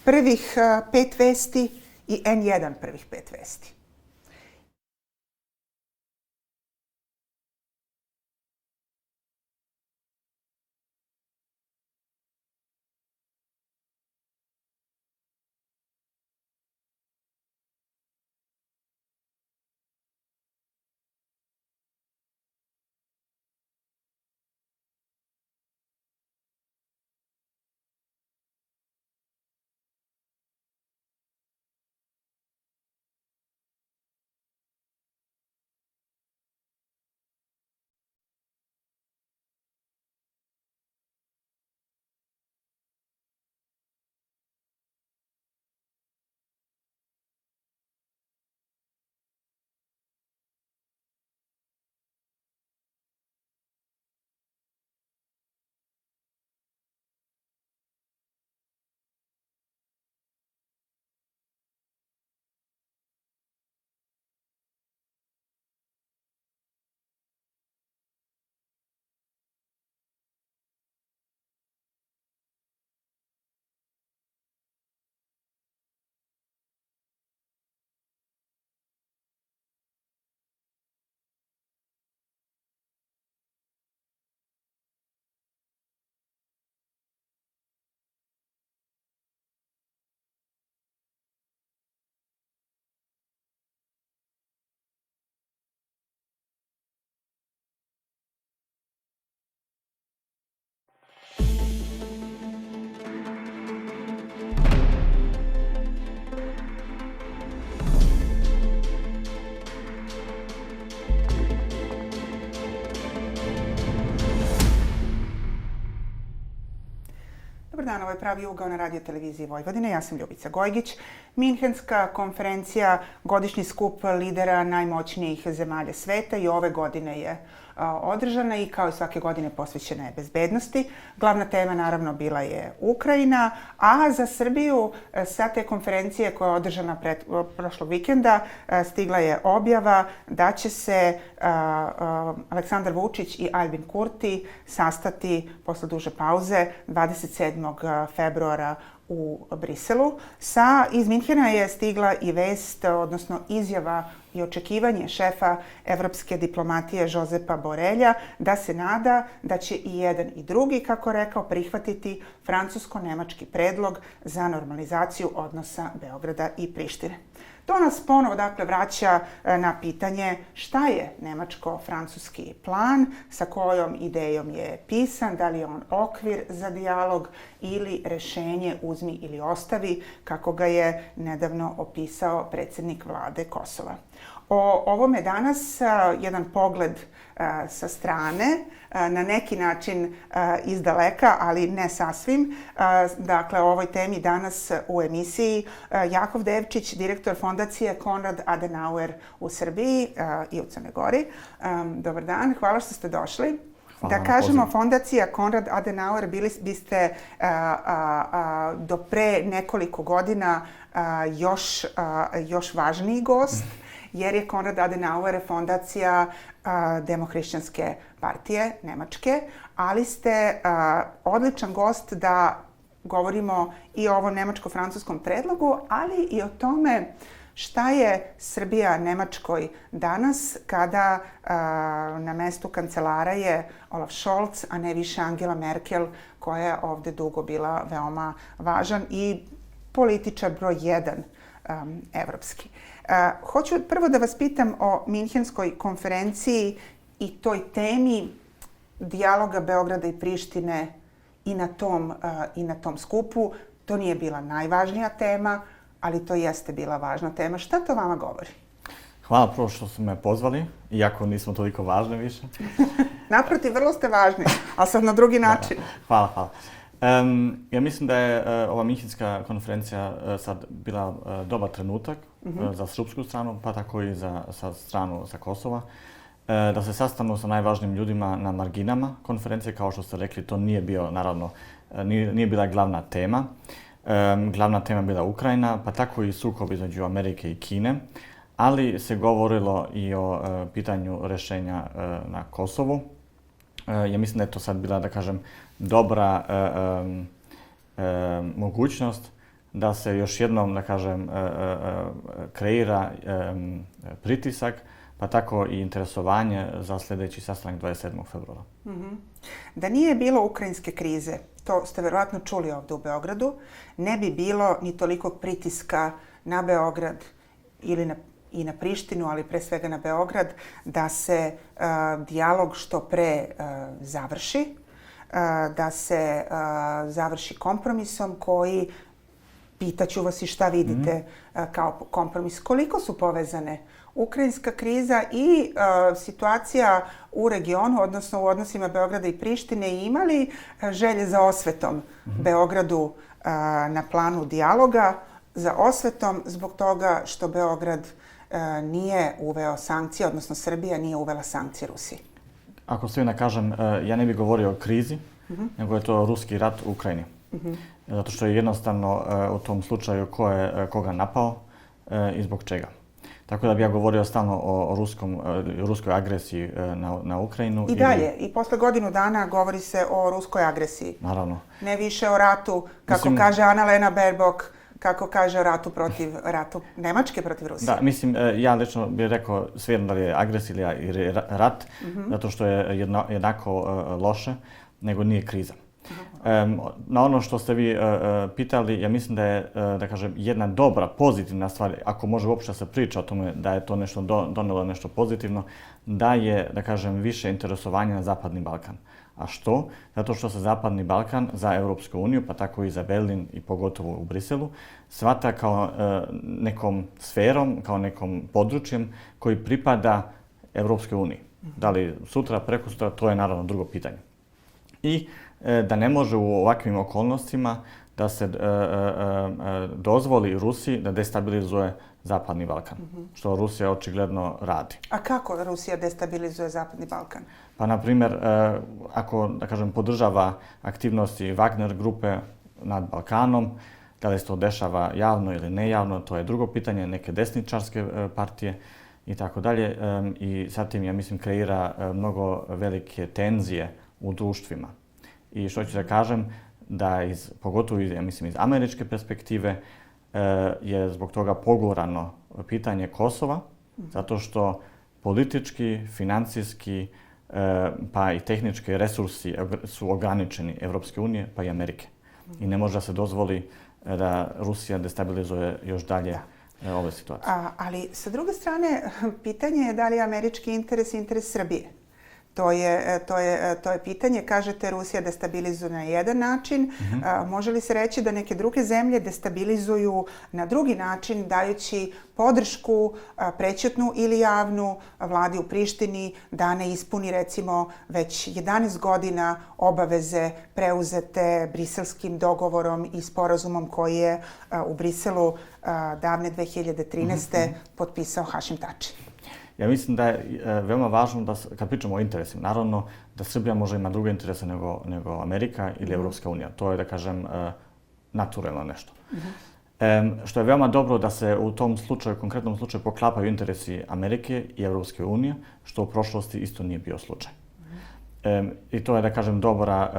prvih 5 vesti i N1 prvih 5 vesti. Dobar dan, ovo je Pravi ugao na Radio televiziji Vojvodine. Ja sam Ljubica Gojgić. Minhenska konferencija, godišnji skup lidera najmoćnijih zemalja sveta i ove godine je održana i kao i svake godine posvećena je bezbednosti. Glavna tema naravno bila je Ukrajina, a za Srbiju sa te konferencije koja je održana prošlog vikenda stigla je objava da će se Aleksandar Vučić i Aljbin Kurti sastati posle duže pauze 27. februara u Briselu. Iz Minhena je stigla i vest, odnosno izjava i očekivanje šefa evropske diplomatije Josepa Borelja da se nada da će i jedan i drugi, kako rekao, prihvatiti francusko-nemački predlog za normalizaciju odnosa Beograda i Prištine. To nas ponovo vraća na pitanje šta je nemačko-francuski plan, sa kojom idejom je pisan, da li je on okvir za dijalog ili rešenje uzmi ili ostavi, kako ga je nedavno opisao predsjednik vlade Kosova. O ovome danas jedan pogled sa strane, na neki način izdaleka, ali ne sasvim. Dakle, o ovoj temi danas u emisiji Jakov Devčić, direktor fondacije Konrad Adenauer u Srbiji i u Crnoj Gori. Dobar dan, hvala što ste došli. Da kažemo, fondacija Konrad Adenauer biste do pre nekoliko godina još važniji gost, jer je Konrad Adenauer fondacija Demohrišćanske partije Nemačke, ali ste odličan gost da govorimo i o ovom nemačko-francuskom predlogu, ali i o tome šta je Srbija Nemačkoj danas kada na mestu kancelara je Olaf Scholz, a ne više Angela Merkel, koja je ovde dugo bila veoma važan i političar broj 1 evropski. Hoću prvo da vas pitam o Minhenskoj konferenciji i toj temi dijaloga Beograda i Prištine i na tom skupu. To nije bila najvažnija tema, ali to jeste bila važna tema. Šta to vama govori? Hvala prvo što su me pozvali, iako nismo toliko važni više. Naprotiv, vrlo ste važni, ali sad na drugi način. Hvala. Ja mislim da je ova Minhenska konferencija sad bila dobar trenutak za srpsku stranu, pa tako i za stranu sa Kosova. Da se sastanu sa najvažnijim ljudima na marginama konferencije, kao što ste rekli, to nije bio, naravno, nije bila glavna tema. Glavna tema je bila Ukrajina, pa tako i sukob između Amerike i Kine, ali se govorilo i o pitanju rešenja na Kosovu. Ja mislim da je to sad bila, da kažem, dobra mogućnost da se još jednom, da kažem, kreira pritisak, pa tako i interesovanje za sljedeći sastanak 27. februara. Da nije bilo ukrajinske krize, to ste verovatno čuli ovdje u Beogradu, ne bi bilo ni tolikog pritiska na Beograd i na Prištinu, ali pre svega na Beograd, da se dijalog što pre završi, da se završi kompromisom koji, pitaću vas i šta vidite kao kompromis. Koliko su povezane ukrajinska kriza i situacija u regionu, odnosno u odnosima Beograda i Prištine, i imali želje za osvetom Beogradu na planu dijaloga, za osvetom zbog toga što Beograd nije uveo sankcije, odnosno Srbija nije uvela sankcije Rusiji? Ako sve ne kažem, ja ne bih govorio o krizi, nego je to ruski rat u Ukrajini. Zato što je jednostavno u tom slučaju ko je koga napao i zbog čega. Tako da bi ja govorio stalno o ruskoj agresiji na Ukrajinu. I dalje, i posle godinu dana govori se o ruskoj agresiji. Naravno. Ne više o ratu, kako kaže Annalena Baerbock, kako kaže o ratu Nemačke protiv Rusije. Da, mislim, ja lično bih rekao svejedno da li je agresija ili rat, zato što je jednako loše, nego nije kriza. Na ono što ste vi pitali, ja mislim da je, da kažem, jedna dobra, pozitivna stvar, ako može uopšte se priča o tome da je to nešto donelo nešto pozitivno, da je, da kažem, više interesovanja na Zapadni Balkan. A što? Zato što se Zapadni Balkan za Europsku uniju, pa tako i za Berlin i pogotovo u Briselu, shvata kao nekom sferom, kao nekom područjem koji pripada Europskoj uniji. Da li sutra, prekosutra, to je naravno drugo pitanje. I da ne može u ovakvim okolnostima da se dozvoli Rusiji da destabilizuje Zapadni Balkan, što Rusija očigledno radi. A kako Rusija destabilizuje Zapadni Balkan? Pa, na primjer, ako, da kažem, podržava aktivnosti Wagner grupe nad Balkanom, da li se to dešava javno ili nejavno, to je drugo pitanje, neke desničarske partije i tako dalje. I sad tim, ja mislim, kreira mnogo velike tenzije u društvima. I što ću da kažem, da pogotovo ja mislim iz američke perspektive je zbog toga pogorano pitanje Kosova, zato što politički, financijski pa i tehnički resursi su ograničeni Evropske unije pa i Amerike. I ne može da se dozvoli da Rusija destabilizuje još dalje ove situacije. Ali sa druge strane, pitanje je da li je američki interes Srbije. To je pitanje. Kažete, Rusija destabilizuje na jedan način. Može li se reći da neke druge zemlje destabilizuju na drugi način, dajući podršku prećutnu ili javnu vladi u Prištini da ne ispuni, recimo, već 11 godina obaveze preuzete briselskim dogovorom i sporazumom koji je u Briselu davne 2013. potpisao Hašim Tači? Ja mislim da je veoma važno da, kad pričamo o interesima, naravno da Srbija može ima druge interese nego Amerika ili Evropska unija. To je, da kažem, naturalno nešto. Što je veoma dobro da se u tom slučaju, konkretnom slučaju, poklapaju interesi Amerike i Evropske unije, što u prošlosti isto nije bio slučaj. I to je, da kažem, dobra,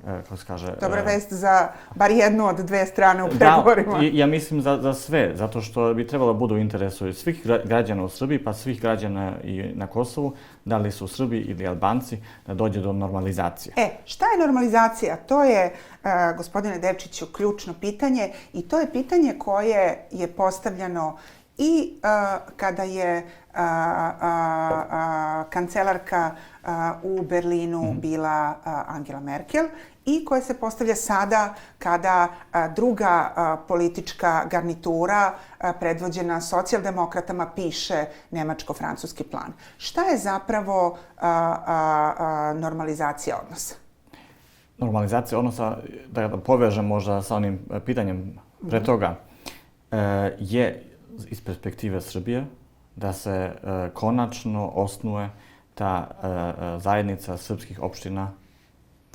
kako se kaže... Dobra vest za bar jednu od dve strane u pregovorima. Da, ja mislim za sve, zato što bi trebalo budu u interesu svih građana u Srbiji, pa svih građana i na Kosovu, da li su Srbi ili Albanci, da dođe do normalizacije. Šta je normalizacija? To je, gospodine Devčiću, ključno pitanje i to je pitanje koje je postavljeno i kada je kancelarka u Berlinu bila Angela Merkel i koje se postavlja sada kada druga politička garnitura predvođena socijaldemokratama piše nemačko-francuski plan. Šta je zapravo normalizacija odnosa? Normalizacija odnosa, da povežem možda sa onim pitanjem pre toga, je iz perspektive Srbije da se konačno osnuje ta zajednica srpskih opština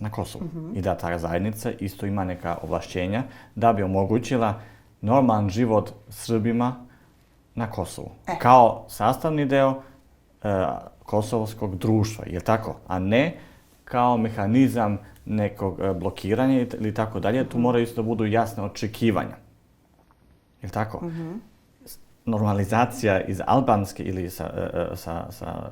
na Kosovu. I da ta zajednica isto ima neka ovlašćenja da bi omogućila normalan život Srbima na Kosovu. Kao sastavni deo kosovskog društva, je tako? A ne kao mehanizam nekog blokiranja ili tako dalje. Tu moraju isto da budu jasne očekivanja. Je li tako? Normalizacija iz albanske ili sa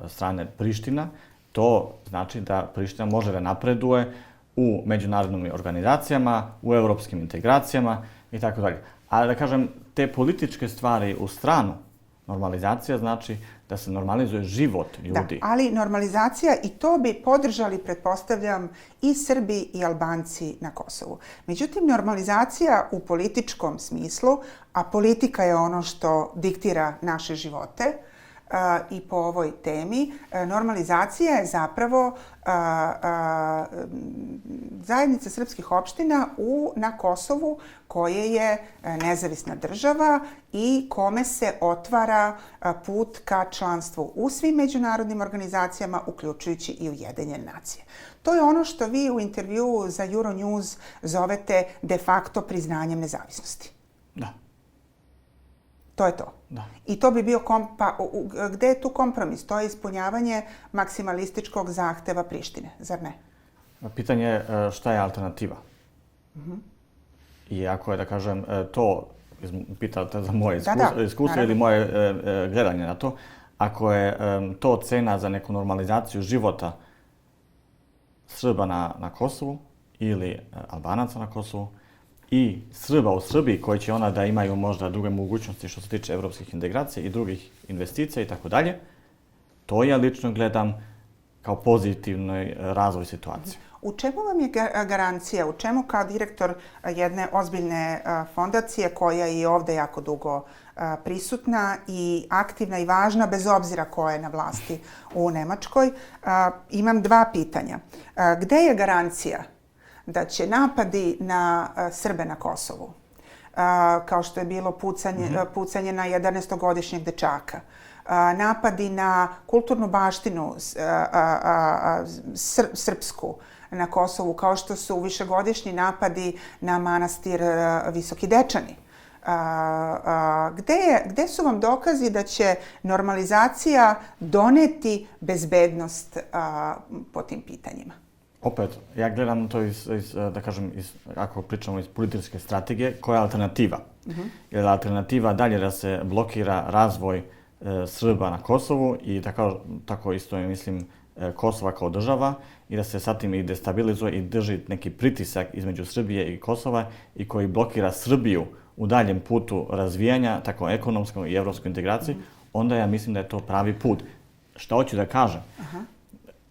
strane Priština, to znači da Priština može da napreduje u međunarodnim organizacijama, u europskim integracijama i tako dalje. Ali da kažem, te političke stvari u stranu, normalizacija znači da se normalizuje život ljudi. Da, ali normalizacija i to bi podržali, pretpostavljam, i Srbi i Albanci na Kosovu. Međutim, normalizacija u političkom smislu, a politika je ono što diktira naše živote, i po ovoj temi, normalizacija je zapravo zajednica srpskih opština na Kosovu koje je nezavisna država i kome se otvara put ka članstvu u svim međunarodnim organizacijama, uključujući i Ujedinjene nacije. To je ono što vi u intervjuu za Euronews zovete de facto priznanjem nezavisnosti. Da. To je to. Da. I to bi bio, gde je tu kompromis? To je ispunjavanje maksimalističkog zahteva Prištine, zar ne? Pitanje je šta je alternativa. I ako je, da kažem, to, pitate za moje iskustvo ili moje gledanje na to, ako je to cena za neku normalizaciju života Srba na Kosovu ili Albanaca na Kosovu, i Srba u Srbiji koji će ona da imaju možda druge mogućnosti što se tiče evropskih integracija i drugih investicija i tako dalje, to ja lično gledam kao pozitivni razvoj situacije. U čemu vam je garancija, u čemu kao direktor jedne ozbiljne fondacije koja je ovde jako dugo prisutna i aktivna i važna bez obzira ko je na vlasti u Nemačkoj, imam dva pitanja. Gde je garancija da će napadi na Srbe na Kosovu, kao što je bilo pucanje na 11-godišnjeg dečaka, napadi na kulturnu baštinu srpsku na Kosovu, kao što su višegodišnji napadi na manastir Visoki Dečani. Gde su vam dokazi da će normalizacija doneti bezbednost po tim pitanjima? Opet, ja gledam to da kažem, ako pričamo iz političke strategije, koja je alternativa? Je alternativa dalje da se blokira razvoj Srba na Kosovu i tako isto mislim Kosova kao država i da se sa tim i destabilizuje i drži neki pritisak između Srbije i Kosova i koji blokira Srbiju u daljem putu razvijanja, tako ekonomskom i evropskoj integraciji, onda ja mislim da je to pravi put. Šta hoću da kažem?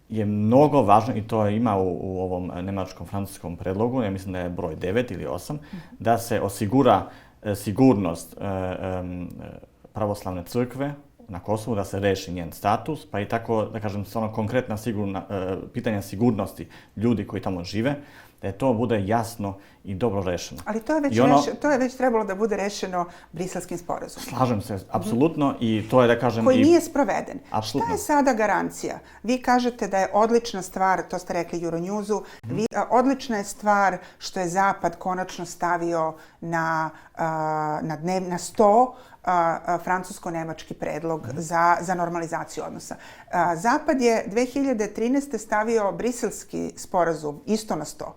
Je mnogo važno, i to ima u ovom nemačkom-francuskom predlogu, ja mislim da je broj 9 ili 8, da se osigura sigurnost pravoslavne crkve na Kosovu, da se reši njen status, pa i tako, da kažem, stvarno konkretna pitanja sigurnosti ljudi koji tamo žive, da to bude jasno i dobro rešeno. Ali to je već trebalo da bude rešeno Briselskim sporazumom. Slažem se, apsolutno, i to je, da kažem... Koji nije sproveden. Šta je sada garancija? Vi kažete da je odlična stvar, to ste rekli Euronewsu, odlična je stvar što je Zapad konačno stavio na sto francusko-nemački predlog za normalizaciju odnosa. Zapad je 2013. stavio Briselski sporazum isto na sto.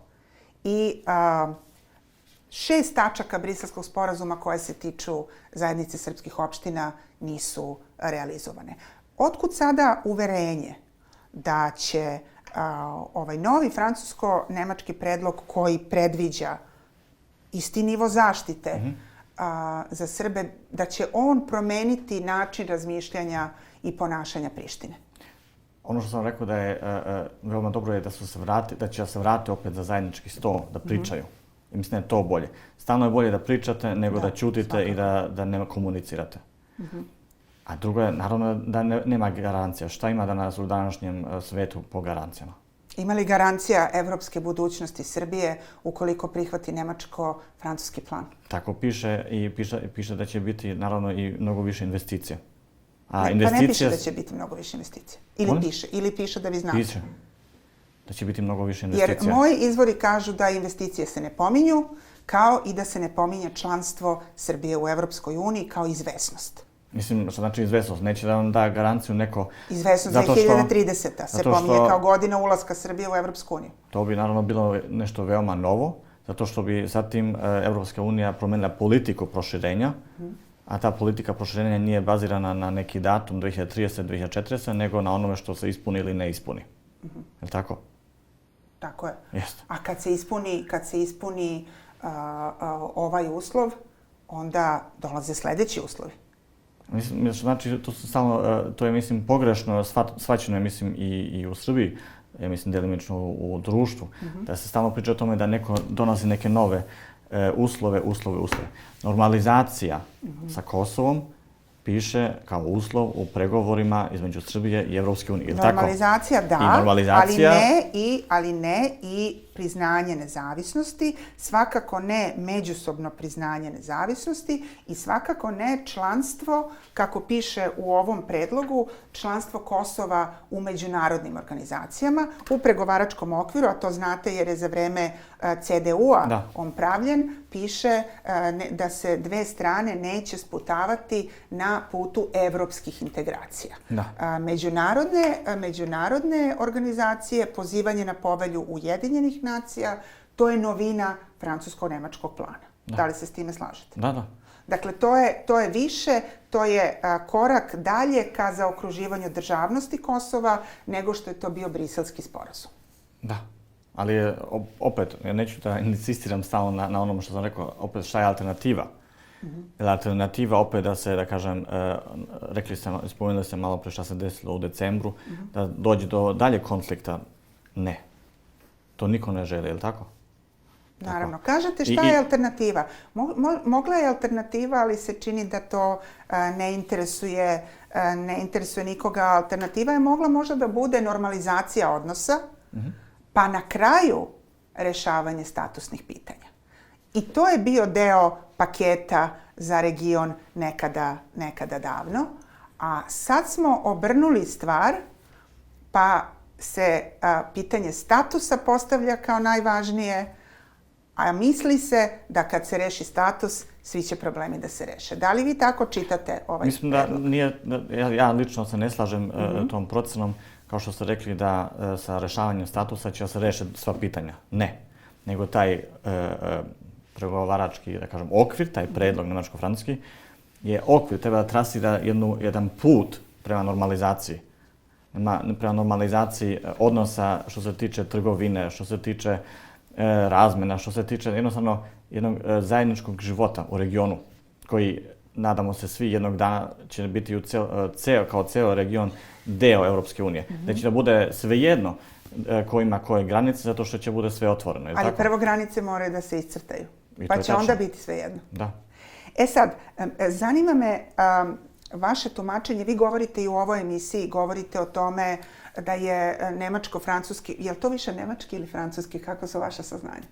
I 6 tačaka Briselskog sporazuma koje se tiču zajednice srpskih opština nisu realizovane. Otkud sada uverenje da će ovaj novi francusko-nemački predlog koji predviđa isti nivo zaštite za Srbe, da će on promeniti način razmišljanja i ponašanja Prištine? Ono što sam rekao da je veoma dobro je da će se vratiti opet za zajednički sto, da pričaju. I mislim da je to bolje. Stalno je bolje da pričate nego da ćutite i da ne komunicirate. A drugo je, naravno, da nema garancija. Šta ima danas u današnjem svetu po garancijama? Ima li garancija evropske budućnosti Srbije ukoliko prihvati nemačko-francuski plan? Tako piše i piše da će biti, naravno, i mnogo više investicija. Pa ne piše da će biti mnogo više investicija. Ili piše da vi znate. Piše da će biti mnogo više investicija. Jer moji izvori kažu da investicije se ne pominju, kao i da se ne pominje članstvo Srbije u Evropskoj uniji kao izvesnost. Mislim, što znači izvesnost? Neće da vam da garanciju neko... Izvesnost 2030. se pominje kao godina ulaska Srbije u Evropsku uniju. To bi naravno bilo nešto veoma novo, zato što bi zatim Evropska unija promenila politiku proširenja, a ta politika proširenja nije bazirana na neki datum 2030, 2040, nego na onome što se ispuni ili ne ispuni. Je li tako? Tako je. Jeste. A kad se ispuni ovaj uslov, onda dolaze sljedeći uslovi. Mislim, znači, to je, mislim, pogrešno shvaćeno, mislim, i u Srbiji, mislim, delimično u društvu, da se stalno priča o tome da neko donosi neke nove uslove. Normalizacija sa Kosovom piše kao uslov u pregovorima između Srbije i Evropske unije. Normalizacija, da, I normalizacija... ali ne i priznanje nezavisnosti, svakako ne međusobno priznanje nezavisnosti i svakako ne članstvo, kako piše u ovom predlogu, članstvo Kosova u međunarodnim organizacijama, u pregovaračkom okviru, a to znate jer je za vreme CDU-a on pravljen, piše da se dve strane neće sputavati na putu evropskih integracija. Međunarodne organizacije, pozivanje na povelju Ujedinjenih nacija, to je novina francusko-nemačkog plana. Da li se s time slažete? Da. Dakle, to je više, to je korak dalje ka zaokruživanju državnosti Kosova nego što je to bio Briselski sporazum. Da, ali opet, ja neću da insistiram stalno na onom što sam rekao, opet šta je alternativa? Alternativa opet da se, da kažem, spomenuli ste malo pre šta se desilo u decembru, da dođe do dalje konflikta. Ne. To niko ne želi, je li tako? Naravno. Kažete šta je alternativa? Mogla je alternativa, ali se čini da to ne interesuje nikoga. Alternativa je mogla možda da bude normalizacija odnosa, pa na kraju rešavanje statusnih pitanja. I to je bio deo paketa za region nekada davno. A sad smo obrnuli stvar, pa se pitanje statusa postavlja kao najvažnije, a misli se da kad se reši status, svi će problemi da se reše. Da li vi tako čitate ovaj predlog? Mislim da nije, ja lično se ne slažem tom procenom, kao što ste rekli da sa rešavanjem statusa će se rešiti sva pitanja. Ne. Nego taj pregovarački, da kažem, okvir, taj predlog nemačko-francuski, je okvir, treba da trasira jedan put prema normalizaciji. Prema normalizaciji odnosa što se tiče trgovine, što se tiče razmena, što se tiče jednostavno jednog zajedničkog života u regionu, koji, nadamo se svi, jednog dana će biti kao ceo region deo Evropske unije. Da će da bude svejedno ko ima koje granice, zato što će bude sve otvoreno. Ali prvo granice moraju da se iscrtaju, pa će onda biti svejedno. Da. Sad, zanima me vaše tumačenje. Vi govorite i u ovoj emisiji, govorite o tome da je nemačko-francuski, je li to više nemački ili francuski? Kako su vaša saznanja?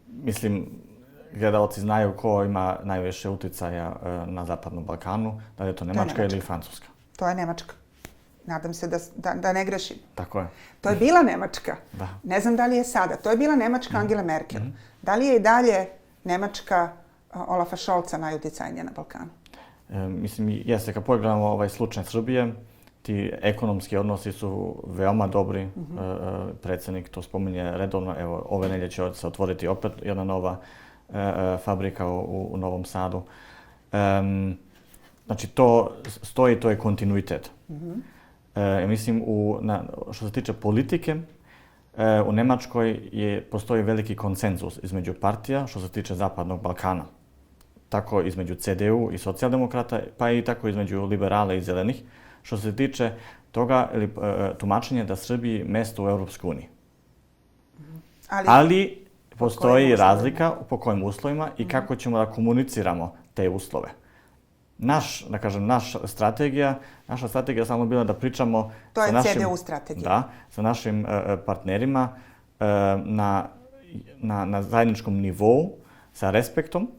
Mislim, gledalci znaju ko ima najviše uticaja na Zapadnom Balkanu, da je to Nemačka ili Francuska. To je Nemačka. Nadam se da ne grešim. Tako je. To je bila Nemačka. Da. Ne znam da li je sada. To je bila Nemačka Angela Merkel. Da li je i dalje Nemačka Olafa Scholza najuticajnija na Balkanu? Mislim, jeste, kad pogledamo ovaj slučaj Srbije, ti ekonomski odnosi su veoma dobri. Predsjednik to spominje redovno. Evo, ove nedelje će se otvoriti opet jedna nova fabrika u Novom Sadu. Znači, to stoji, to je kontinuitet. Mislim, što se tiče politike, u Nemačkoj postoji veliki konsenzus između partija što se tiče Zapadnog Balkana. Tako između CDU i socijaldemokrata, pa i tako između liberala i zelenih, što se tiče toga tumačenja da Srbiji mesto u Evropskoj uniji. Ali postoji razlika po kojim uslovima i kako ćemo da komuniciramo te uslove. Naša strategija samo bila da pričamo to je CDU strategija. Da, sa našim partnerima na zajedničkom nivou, sa respektom.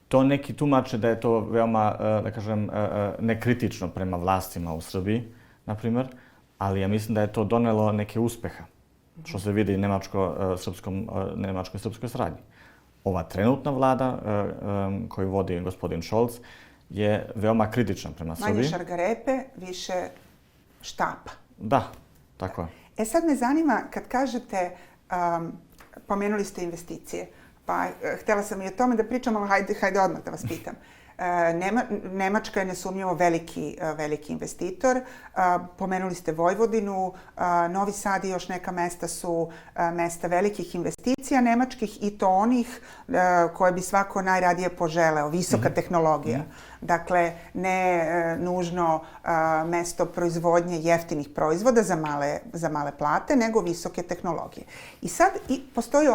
To neki tumače da je to veoma, da kažem, nekritično prema vlastima u Srbiji, na primjer, ali ja mislim da je to donelo neke uspeha, što se vidi u nemačko-srpskoj saradnji. ova trenutna vlada koju vodi gospodin Scholz je veoma kritična prema Srbiji. Manje šargarepe, više štapa. Da, tako je. Sad me zanima, kad kažete, pomenuli ste investicije, pa htjela sam i o tome da pričam, ali hajde odmah da vas pitam. Nemačka je nesumnjivo veliki investitor. Pomenuli ste Vojvodinu, Novi Sad i još neka mesta su mesta velikih investicija nemačkih i to onih koje bi svako najradije poželeo. Visoka tehnologija. Dakle, ne nužno mesto proizvodnje jeftinih proizvoda za male plate, nego visoke tehnologije. I sad postoji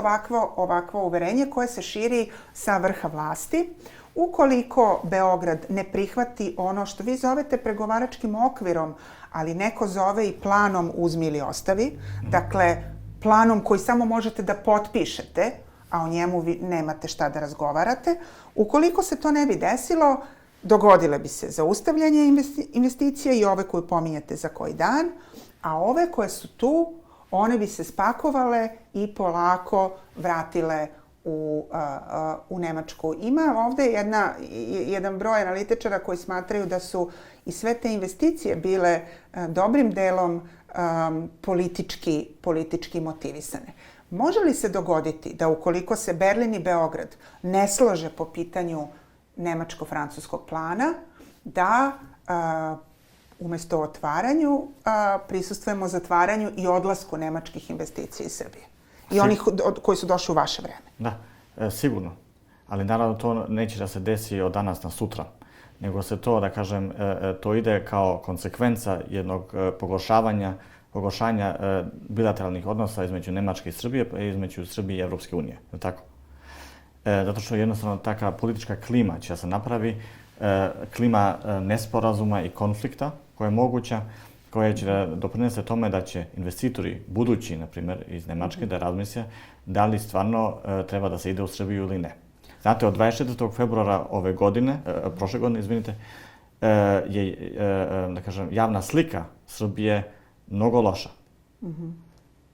ovakvo uverenje koje se širi sa vrha vlasti. Ukoliko Beograd ne prihvati ono što vi zovete pregovaračkim okvirom, ali neko zove i planom uzmi ili ostavi, dakle, planom koji samo možete da potpišete, a o njemu vi nemate šta da razgovarate, ukoliko se to ne bi desilo, dogodile bi se zaustavljanje investicija i ove koje pominjete za koji dan, a ove koje su tu, one bi se spakovale i polako vratile u Nemačku. Ima ovde jedan broj analitičara koji smatraju da su i sve te investicije bile dobrim delom politički motivisane. Može li se dogoditi da ukoliko se Berlin i Beograd ne slože po pitanju nemačko-francuskog plana, da umesto otvaranju prisustvujemo zatvaranju i odlasku nemačkih investicija iz Srbije? I onih koji su došli u vaše vreme. Da, sigurno. Ali naravno to neće da se desi od danas na sutra. Nego se to, da kažem, to ide kao konsekvenca jednog pogoršanja bilateralnih odnosa između Nemačke i Srbije, pa između Srbije i Evropske unije. Tako? Zato što jednostavno takva politička klima će da se napravi, klima nesporazuma i konflikta koja je moguća, koja će da doprinese tome da će investitori budući, na primjer, iz Nemačke, da razmisle da li stvarno treba da se ide u Srbiju ili ne. Znate, od 24. februara prošle godine, je, da kažem, javna slika Srbije mnogo loša.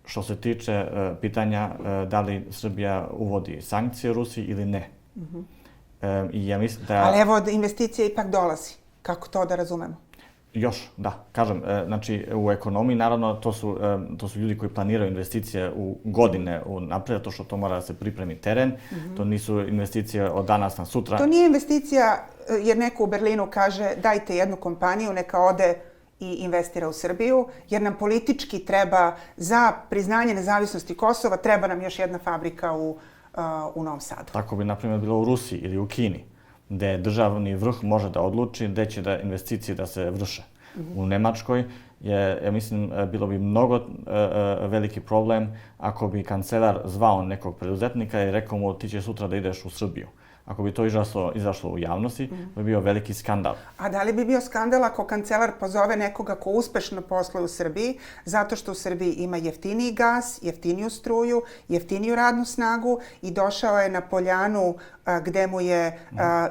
Što se tiče pitanja da li Srbija uvodi sankcije Rusiji ili ne. I ja mislim da... Ali evo, investicija ipak dolazi. Kako to da razumemo? Još, da. Kažem, znači u ekonomiji, naravno, to su ljudi koji planiraju investicije u godine napred, zato što to mora da se pripremi teren. To nisu investicije od danas na sutra. To nije investicija jer neko u Berlinu kaže dajte jednu kompaniju, neka ode i investira u Srbiju, jer nam politički treba za priznanje nezavisnosti Kosova, treba nam još jedna fabrika u Novom Sadu. Tako bi, na primjer, bilo u Rusiji ili u Kini, gde državni vrh može da odluči gde će investicije da se vrše. U Nemačkoj ja mislim, bilo bi mnogo veliki problem ako bi kancelar zvao nekog preduzetnika i rekao mu ti će sutra da ideš u Srbiju. Ako bi to izašlo u javnosti, bi bio veliki skandal. A da li bi bio skandal ako kancelar pozove nekoga ko uspešno posluje u Srbiji, zato što u Srbiji ima jeftiniji gas, jeftiniju struju, jeftiniju radnu snagu i došao je na poljanu gde mu je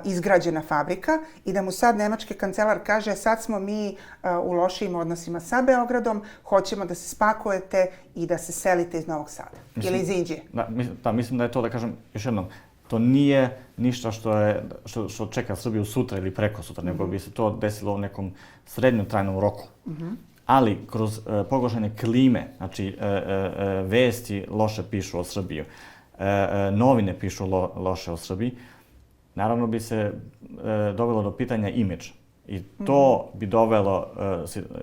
izgrađena fabrika i da mu sad nemački kancelar kaže sad smo mi u lošijim odnosima sa Beogradom, hoćemo da se spakujete i da se selite iz Novog Sada ili iz Inđije. Da, mislim da je to, da kažem još jednom, to nije ništa što čeka Srbiju sutra ili preko sutra, nego bi se to desilo u nekom srednjem trajnom roku. Ali kroz pogoršanje klime, znači vesti loše pišu o Srbiji, novine pišu loše o Srbiji, naravno bi se dovelo do pitanja imidž. I to bi dovelo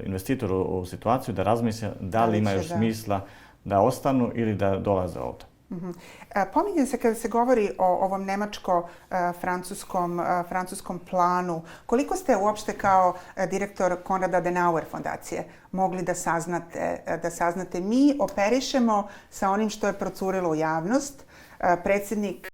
investitoru u situaciju da razmisle da li ima još smisla da ostanu ili da dolaze ovde. Pominje se kada se govori o ovom nemačko-francuskom planu. Koliko ste uopšte kao direktor Konrad Adenauer fondacije mogli da saznate? Mi operišemo sa onim što je procurilo u javnost. Predsjednik